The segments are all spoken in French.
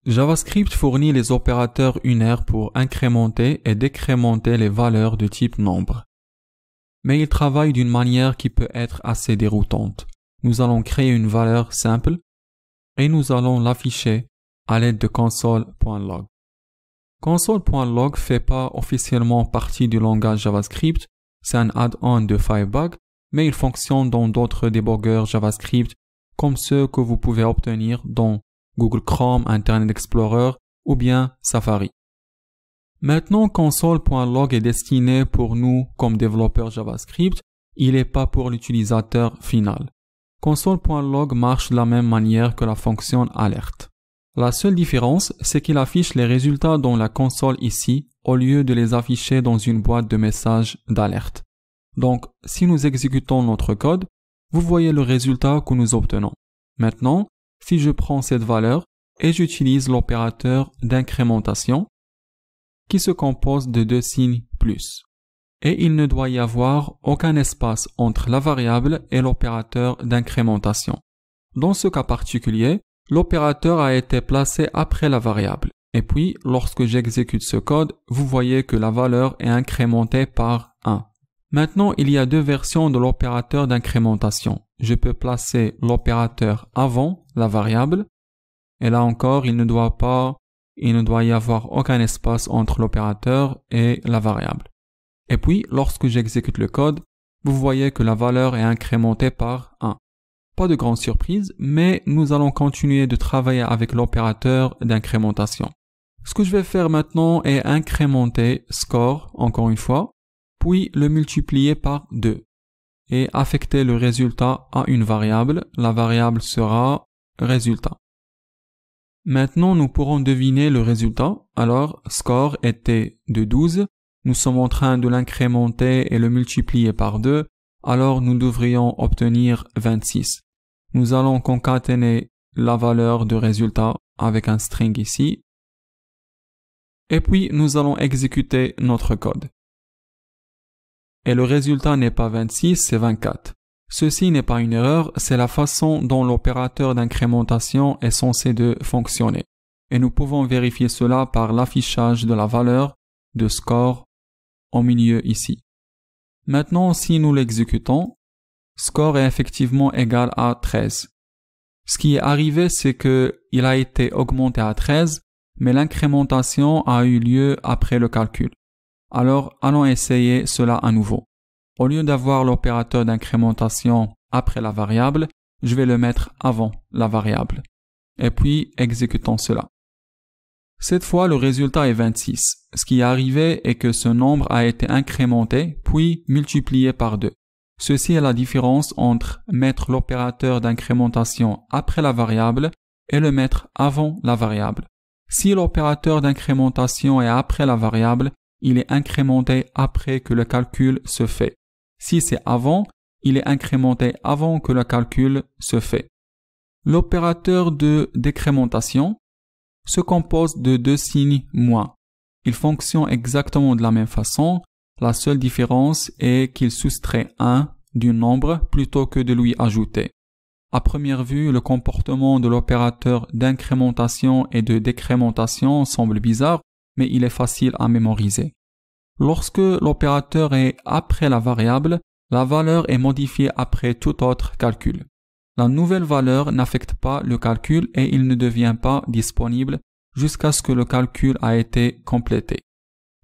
JavaScript fournit les opérateurs unaires pour incrémenter et décrémenter les valeurs de type nombre. Mais il travaille d'une manière qui peut être assez déroutante. Nous allons créer une valeur simple et nous allons l'afficher à l'aide de console.log. Console.log fait pas officiellement partie du langage JavaScript, c'est un add-on de Firebug, mais il fonctionne dans d'autres débogueurs JavaScript comme ceux que vous pouvez obtenir dans Google Chrome, Internet Explorer ou bien Safari. Maintenant, console.log est destiné pour nous comme développeurs JavaScript, il n'est pas pour l'utilisateur final. Console.log marche de la même manière que la fonction alert. La seule différence, c'est qu'il affiche les résultats dans la console ici, au lieu de les afficher dans une boîte de messages d'alerte. Donc, si nous exécutons notre code, vous voyez le résultat que nous obtenons. Maintenant, si je prends cette valeur et j'utilise l'opérateur d'incrémentation, qui se compose de deux signes plus. Et il ne doit y avoir aucun espace entre la variable et l'opérateur d'incrémentation. Dans ce cas particulier, l'opérateur a été placé après la variable. Et puis, lorsque j'exécute ce code, vous voyez que la valeur est incrémentée par 1. Maintenant, il y a deux versions de l'opérateur d'incrémentation. Je peux placer l'opérateur avant la variable. Et là encore, il ne doit y avoir aucun espace entre l'opérateur et la variable. Et puis, lorsque j'exécute le code, vous voyez que la valeur est incrémentée par 1. Pas de grande surprise, mais nous allons continuer de travailler avec l'opérateur d'incrémentation. Ce que je vais faire maintenant est incrémenter score, encore une fois, puis le multiplier par 2 et affecter le résultat à une variable. La variable sera résultat. Maintenant, nous pourrons deviner le résultat. Alors, score était de 12. Nous sommes en train de l'incrémenter et le multiplier par 2. Alors, nous devrions obtenir 26. Nous allons concaténer la valeur de résultat avec un string ici. Et puis, nous allons exécuter notre code. Et le résultat n'est pas 26, c'est 24. Ceci n'est pas une erreur, c'est la façon dont l'opérateur d'incrémentation est censé de fonctionner. Et nous pouvons vérifier cela par l'affichage de la valeur de score au milieu ici. Maintenant, si nous l'exécutons, score est effectivement égal à 13. Ce qui est arrivé, c'est qu'il a été augmenté à 13, mais l'incrémentation a eu lieu après le calcul. Alors, allons essayer cela à nouveau. Au lieu d'avoir l'opérateur d'incrémentation après la variable, je vais le mettre avant la variable. Et puis, exécutons cela. Cette fois, le résultat est 26. Ce qui est arrivé est que ce nombre a été incrémenté, puis multiplié par 2. Ceci est la différence entre mettre l'opérateur d'incrémentation après la variable et le mettre avant la variable. Si l'opérateur d'incrémentation est après la variable, il est incrémenté après que le calcul se fait. Si c'est avant, il est incrémenté avant que le calcul se fait. L'opérateur de décrémentation se compose de deux signes moins. Il fonctionne exactement de la même façon. La seule différence est qu'il soustrait 1 du nombre plutôt que de lui ajouter. À première vue, le comportement de l'opérateur d'incrémentation et de décrémentation semble bizarre, mais il est facile à mémoriser. Lorsque l'opérateur est après la variable, la valeur est modifiée après tout autre calcul. La nouvelle valeur n'affecte pas le calcul et il ne devient pas disponible jusqu'à ce que le calcul a été complété.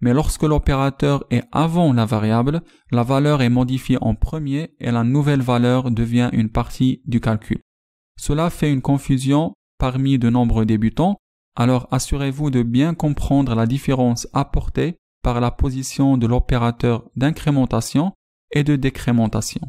Mais lorsque l'opérateur est avant la variable, la valeur est modifiée en premier et la nouvelle valeur devient une partie du calcul. Cela fait une confusion parmi de nombreux débutants, alors assurez-vous de bien comprendre la différence apportée par la position de l'opérateur d'incrémentation et de décrémentation.